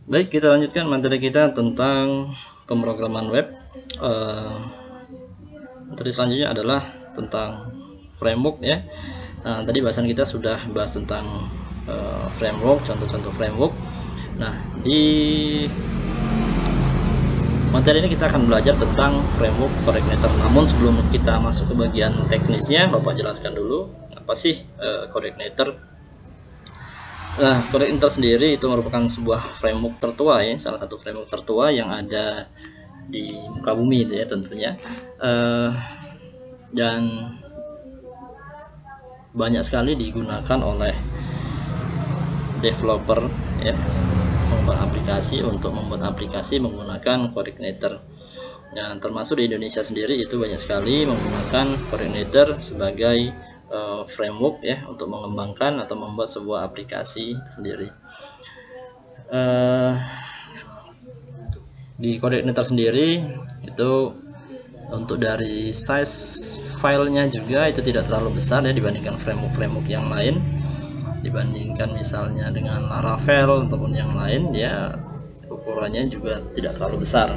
Baik, kita lanjutkan materi kita tentang pemrograman web. Materi selanjutnya adalah tentang framework ya. Nah, tadi bahasan kita sudah bahas tentang framework, contoh-contoh framework. Nah, di materi ini kita akan belajar tentang framework coordinator. Namun sebelum kita masuk ke bagian teknisnya, Bapak jelaskan dulu apa sih coordinator. Nah, coordinator sendiri itu merupakan sebuah framework tertua ya, salah satu framework tertua yang ada di muka bumi itu ya tentunya, dan banyak sekali digunakan oleh developer ya, membuat aplikasi menggunakan coordinator. Nah, termasuk di Indonesia sendiri itu banyak sekali menggunakan coordinator sebagai framework ya untuk mengembangkan atau membuat sebuah aplikasi sendiri. Di coordinator sendiri itu untuk dari size filenya juga itu tidak terlalu besar ya dibandingkan framework yang lain. Dibandingkan misalnya dengan Laravel ataupun yang lain, ya ukurannya juga tidak terlalu besar.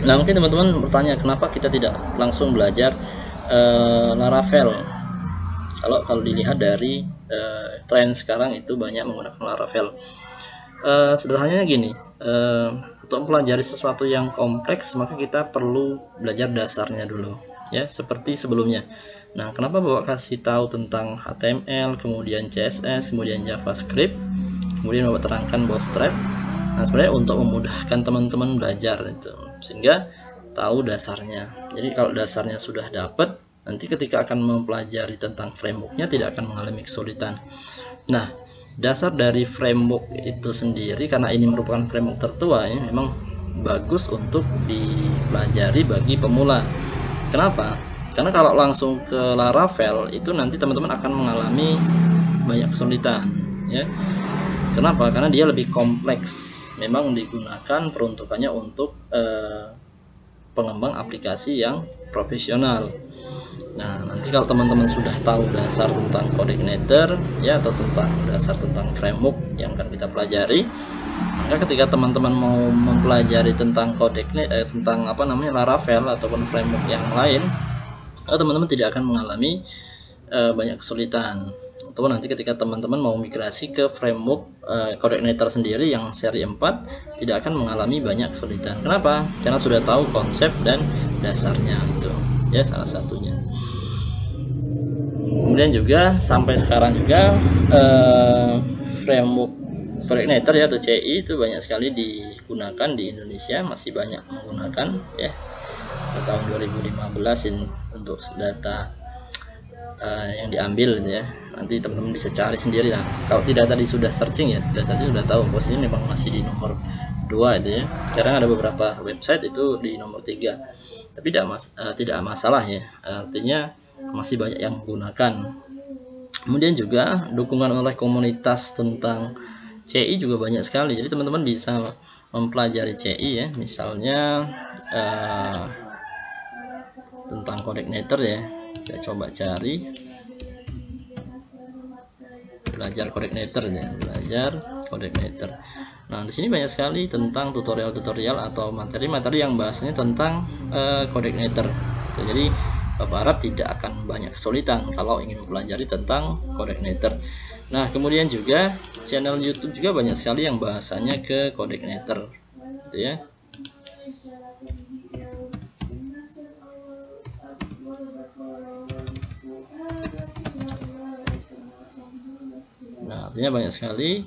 Nah, mungkin teman-teman bertanya kenapa kita tidak langsung belajar Laravel. Kalau dilihat dari tren sekarang itu banyak menggunakan Laravel. Sederhananya gini, untuk mempelajari sesuatu yang kompleks maka kita perlu belajar dasarnya dulu ya, seperti sebelumnya. Nah, kenapa Bapak kasih tahu tentang HTML, kemudian CSS, kemudian JavaScript, kemudian Bapak terangkan Bootstrap? Nah, sebenarnya untuk memudahkan teman-teman belajar itu, sehingga tahu dasarnya. Jadi kalau dasarnya sudah dapat, nanti ketika akan mempelajari tentang frameworknya tidak akan mengalami kesulitan. Nah, dasar dari framework itu sendiri, karena ini merupakan framework tertua ya, memang bagus untuk dipelajari bagi pemula. Kenapa? Karena kalau langsung ke Laravel itu nanti teman-teman akan mengalami banyak kesulitan ya. Kenapa? Karena dia lebih kompleks. Memang digunakan peruntukannya untuk pengembang aplikasi yang profesional. Nah, nanti kalau teman-teman sudah tahu dasar tentang coordinator ya, atau dasar tentang framework yang akan kita pelajari, maka ketika teman-teman mau mempelajari tentang tentang Laravel ataupun framework yang lain, teman-teman tidak akan mengalami banyak kesulitan. Atau nanti ketika teman-teman mau migrasi ke framework coordinator sendiri yang seri 4 tidak akan mengalami banyak kesulitan. Kenapa? Karena sudah tahu konsep dan dasarnya itu ya, salah satunya. Kemudian juga sampai sekarang juga framework coordinator ya atau CI itu banyak sekali digunakan di Indonesia, masih banyak menggunakan ya. Tahun 2015 ini untuk data yang diambil gitu ya. Nanti teman-teman bisa cari sendiri lah. Kalau tidak tadi sudah searching ya, sudah tahu posisinya memang masih di nomor 2 itu ya. Sekarang ada beberapa website itu di nomor 3. Tapi tidak masalah ya. Artinya masih banyak yang menggunakan. Kemudian juga dukungan oleh komunitas tentang CI juga banyak sekali. Jadi teman-teman bisa mempelajari CI ya. Misalnya tentang coordinator ya, kita coba cari belajar coordinator ya, belajar coordinator. Nah, di sini banyak sekali tentang tutorial-tutorial atau materi-materi yang bahasanya tentang coordinator. Jadi Bapak harap tidak akan banyak kesulitan kalau ingin mempelajari tentang coordinator. Nah, kemudian juga channel YouTube juga banyak sekali yang bahasanya ke coordinator gitu ya. Nah, artinya banyak sekali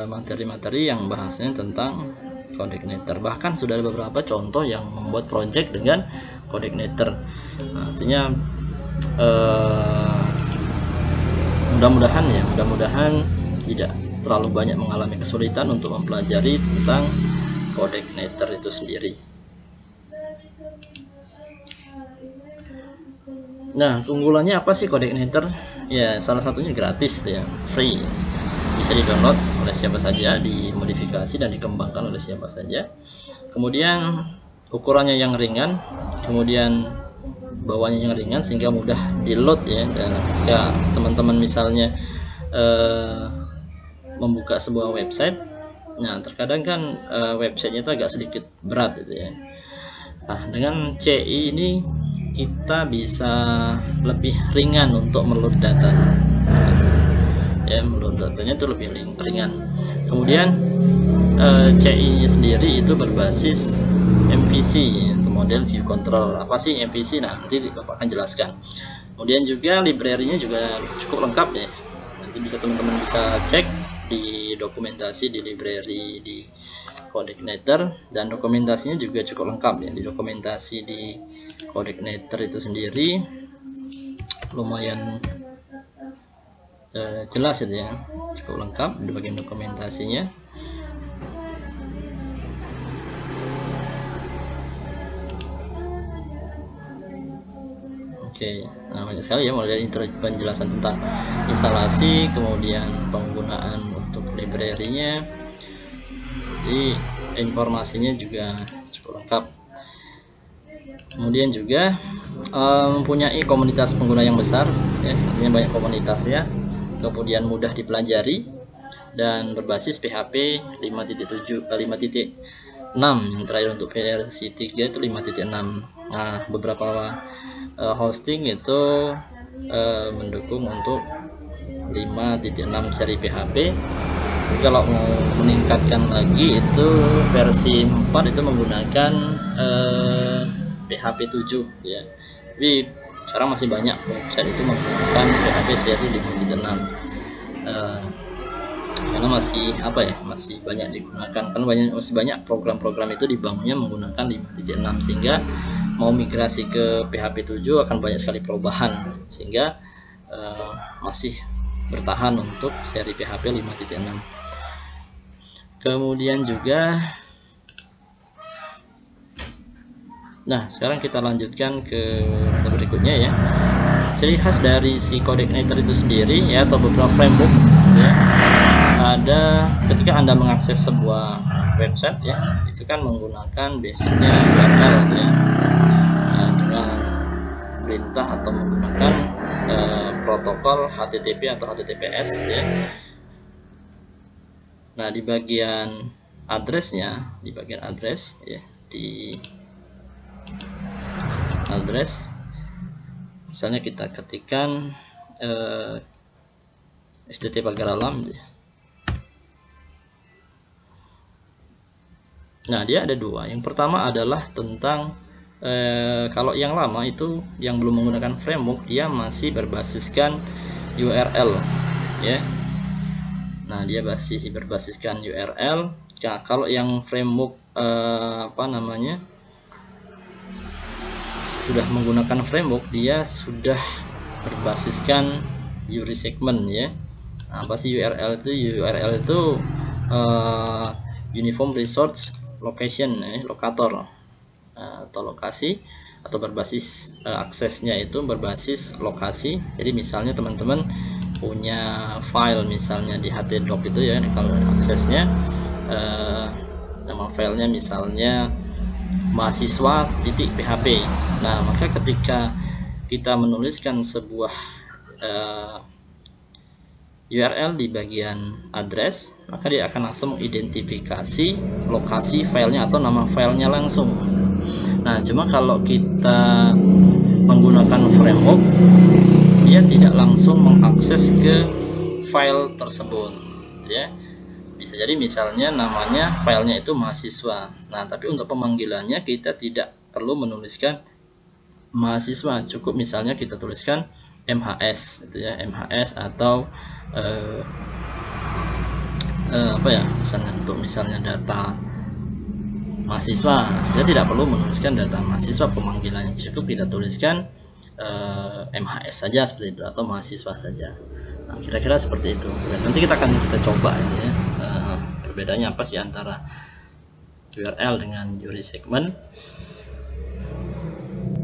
materi-materi yang bahasanya tentang coordinator. Bahkan sudah ada beberapa contoh yang membuat project dengan coordinator. Nah, artinya mudah-mudahan tidak terlalu banyak mengalami kesulitan untuk mempelajari tentang coordinator itu sendiri. Nah, keunggulannya apa sih coordinator? Ya, salah satunya gratis ya, free. Bisa di-download oleh siapa saja, dimodifikasi dan dikembangkan oleh siapa saja. Kemudian ukurannya yang ringan, kemudian bawahnya yang ringan sehingga mudah di-load ya. Dan ketika teman-teman misalnya membuka sebuah website, Nah, terkadang kan websitenya itu agak sedikit berat gitu ya. Nah, dengan CI ini kita bisa lebih ringan untuk meload data. Ya, meload datanya itu lebih ringan. Kemudian CI sendiri itu berbasis MVC, itu model view control. Apa sih MVC? Nah, nanti Bapak akan jelaskan. Kemudian juga library-nya juga cukup lengkap ya. Nanti teman-teman bisa cek di dokumentasi di library di Codeigniter, dan dokumentasinya juga cukup lengkap ya. Di dokumentasi di Codeigniter itu sendiri lumayan jelas itu ya, cukup lengkap di bagian dokumentasinya. Oke, nah banyak sekali ya, mulai dari penjelasan tentang instalasi, kemudian penggunaan untuk library-nya, jadi informasinya juga cukup lengkap. Kemudian juga mempunyai komunitas pengguna yang besar ya, artinya banyak komunitasnya, kemudian mudah dipelajari dan berbasis PHP 5.7 5.6, yang terakhir untuk versi 3 itu 5.6. Nah, beberapa hosting itu mendukung untuk 5.6 seri PHP. Kalau mau meningkatkan lagi itu versi 4 itu menggunakan PHP 7 ya. Tapi sekarang masih banyak website itu menggunakan PHP seri 5.6 karena masih masih banyak digunakan, kan masih banyak program-program itu dibangunnya menggunakan 5.6, sehingga mau migrasi ke PHP 7 akan banyak sekali perubahan, sehingga masih bertahan untuk seri PHP 5.6. Kemudian juga, nah sekarang kita lanjutkan ke berikutnya ya. Ciri khas dari si Codeigniter itu sendiri ya, atau beberapa framework ya, ada ketika Anda mengakses sebuah website ya, itu kan menggunakan basicnya URL ya, dengan perintah atau menggunakan protokol HTTP atau HTTPS ya. Nah, di bagian addressnya, di bagian address ya, di address misalnya kita ketikkan STT pagar alam ya. Nah, dia ada dua. Yang pertama adalah tentang kalau yang lama itu yang belum menggunakan framework, dia masih berbasiskan URL ya. Nah, dia berbasiskan URL. Nah, kalau yang framework sudah menggunakan framework, dia sudah berbasiskan URI segment ya. Nah, apa sih URL itu? URL itu Uniform Resource Location lokator atau lokasi, atau berbasis aksesnya itu berbasis lokasi. Jadi misalnya teman-teman punya file misalnya di htdoc itu ya, kalau aksesnya nama filenya misalnya mahasiswa.php. Nah, maka ketika kita menuliskan sebuah URL di bagian address, maka dia akan langsung mengidentifikasi lokasi filenya atau nama filenya langsung. Nah, cuma kalau kita menggunakan framework, dia tidak langsung mengakses ke file tersebut ya. Bisa jadi misalnya namanya filenya itu mahasiswa. Nah, tapi untuk pemanggilannya kita tidak perlu menuliskan mahasiswa, cukup misalnya kita tuliskan MHS itu ya, MHS atau misalnya data mahasiswa. Dia tidak perlu menuliskan data mahasiswa pemanggilannya, cukup kita tuliskan MHS saja seperti itu, atau mahasiswa saja. Nah, kira-kira seperti itu. Nanti kita coba ini ya, perbedaannya apa sih antara URL dengan URI segment.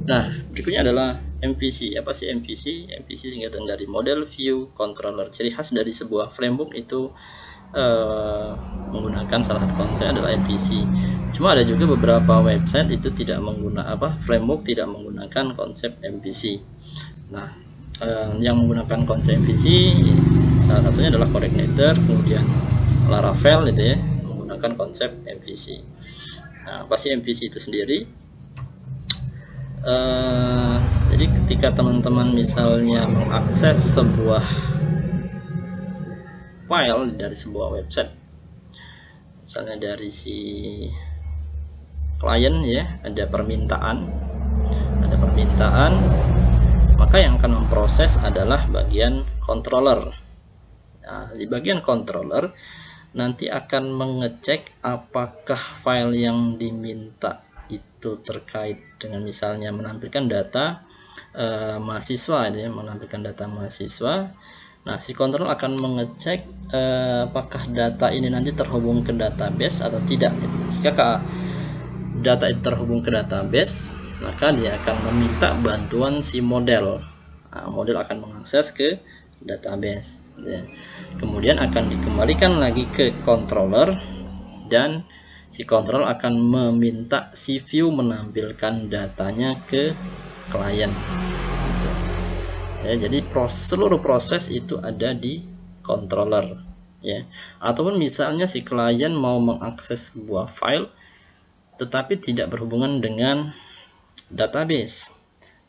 Nah, berikutnya adalah MVC. Apa sih MVC? MVC singkatan dari Model View Controller. Ciri khas dari sebuah framework itu menggunakan salah satu konsep adalah MVC. Cuma ada juga beberapa website itu tidak menggunakan framework tidak menggunakan konsep MVC. Nah, yang menggunakan konsep MVC salah satunya adalah Codeigniter, kemudian Laravel itu ya, menggunakan konsep MVC. Nah, pasti MVC itu sendiri. Jadi ketika teman-teman misalnya mengakses sebuah file dari sebuah website, misalnya dari si klien ya, ada permintaan, maka yang akan memproses adalah bagian controller. Nah, di bagian controller nanti akan mengecek apakah file yang diminta itu terkait dengan misalnya menampilkan data mahasiswa, ya, menampilkan data mahasiswa. Nah, si controller akan mengecek apakah data ini nanti terhubung ke database atau tidak. Jika data itu terhubung ke database, maka dia akan meminta bantuan si model. Nah, model akan mengakses ke database. Ya. Kemudian akan dikembalikan lagi ke controller, dan si controller akan meminta si view menampilkan datanya ke klien. Ya, jadi seluruh proses itu ada di controller, ya. Ataupun misalnya si klien mau mengakses sebuah file tetapi tidak berhubungan dengan database,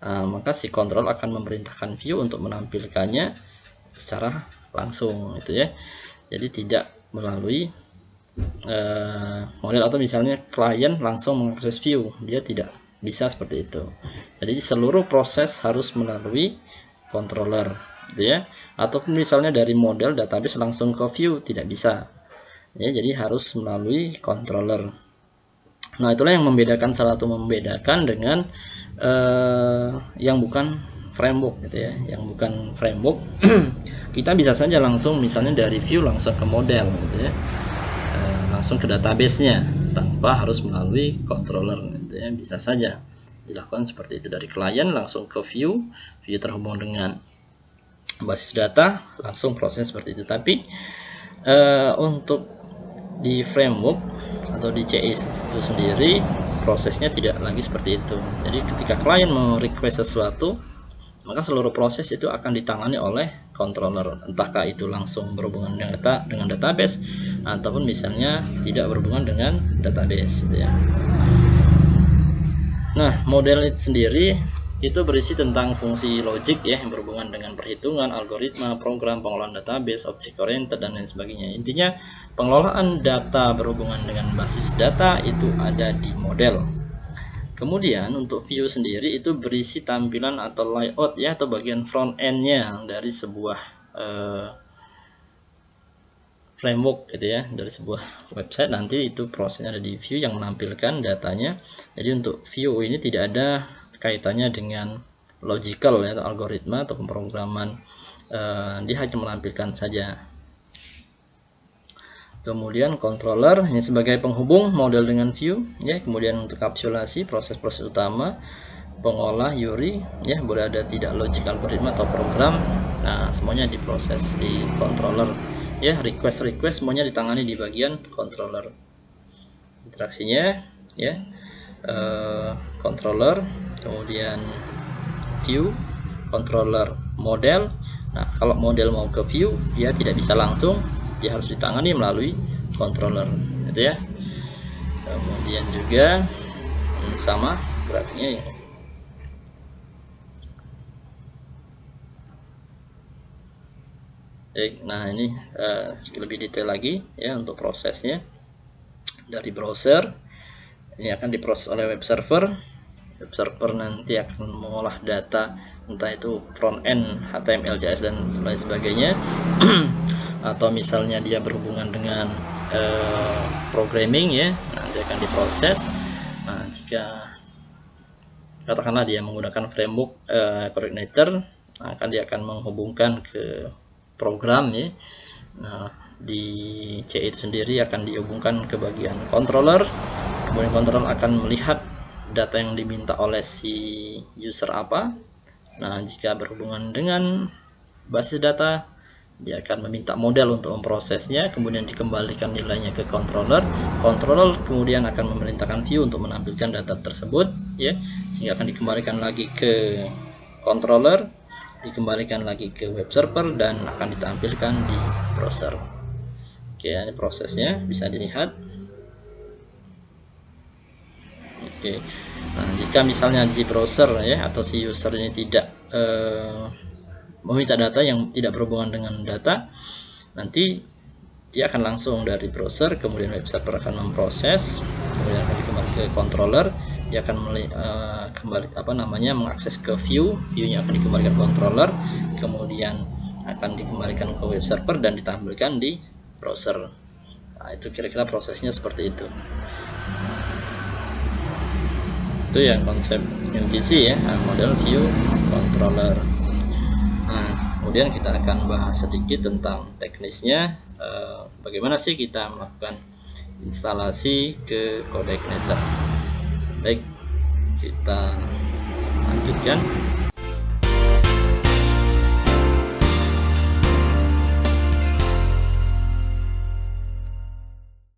maka si controller akan memerintahkan view untuk menampilkannya secara langsung, itu ya. Jadi tidak melalui model, atau misalnya klien langsung mengakses view, dia tidak bisa seperti itu. Jadi seluruh proses harus melalui controller, gitu ya. Ataupun misalnya dari model database langsung ke view, tidak bisa, ya. Jadi harus melalui controller. Nah, itulah yang membedakan, salah satu membedakan dengan yang bukan framework, gitu ya. Yang bukan framework kita bisa saja langsung misalnya dari view langsung ke model, gitu ya, langsung ke database-nya tanpa harus melalui controller, gitu ya. Bisa saja dilakukan seperti itu, dari klien langsung ke view terhubung dengan basis data, langsung proses seperti itu. Tapi untuk di framework atau di CI itu sendiri prosesnya tidak lagi seperti itu. Jadi ketika klien mau request sesuatu, maka seluruh proses itu akan ditangani oleh controller, entahkah itu langsung berhubungan dengan database ataupun misalnya tidak berhubungan dengan database, gitu ya. Nah, model itu sendiri itu berisi tentang fungsi logik, ya, yang berhubungan dengan perhitungan, algoritma, program, pengelolaan database, object oriented, dan lain sebagainya. Intinya pengelolaan data berhubungan dengan basis data itu ada di model. Kemudian untuk view sendiri itu berisi tampilan atau layout, ya, atau bagian front end-nya dari sebuah framework, gitu ya, dari sebuah website. Nanti itu prosesnya ada di view yang menampilkan datanya. Jadi untuk view ini tidak ada kaitannya dengan logical, ya, atau algoritma atau pemrograman, dia hanya menampilkan saja. Kemudian controller ini sebagai penghubung model dengan view, ya. Kemudian untuk kapsulasi, proses-proses utama, pengolah URI, ya, boleh ada tidak logik algoritma atau program. Nah, semuanya diproses di controller, ya. Request semuanya ditangani di bagian controller. Interaksinya, ya, controller, kemudian view, controller, model. Nah, kalau model mau ke view, dia tidak bisa langsung, dia harus ditangani melalui controller, gitu ya. Kemudian juga sama grafiknya, ya. Nah, ini lebih detail lagi, ya, untuk prosesnya. Dari browser ini akan diproses oleh web server. Web server nanti akan mengolah data, entah itu front end, HTML, JS, dan lain sebagainya. Atau misalnya dia berhubungan dengan programming, ya, nanti akan diproses. Nah, jika katakanlah dia menggunakan framework coordinator, maka dia akan menghubungkan ke program, ya. Nah, di C itu sendiri akan dihubungkan ke bagian controller. Kemudian controller akan melihat data yang diminta oleh si user apa. Nah, jika berhubungan dengan basis data, dia akan meminta model untuk memprosesnya, kemudian dikembalikan nilainya ke controller. Controller kemudian akan memerintahkan view untuk menampilkan data tersebut, ya, sehingga akan dikembalikan lagi ke controller, dikembalikan lagi ke web server, dan akan ditampilkan di browser. Oke, ini prosesnya bisa dilihat. Oke. Nah, jika misalnya si browser ya atau si user ini tidak meminta data yang tidak berhubungan dengan data, nanti dia akan langsung dari browser, kemudian web server akan memproses, kemudian akan dikembalikan ke controller, dia akan mengakses ke view-nya akan dikembalikan ke controller, kemudian akan dikembalikan ke web server dan ditampilkan di browser. Nah, itu kira-kira prosesnya seperti itu. Itu yang konsep MVC ya, model view controller. Nah, kemudian kita akan bahas sedikit tentang teknisnya, bagaimana sih kita melakukan instalasi ke codec Nether. Baik, kita lanjutkan.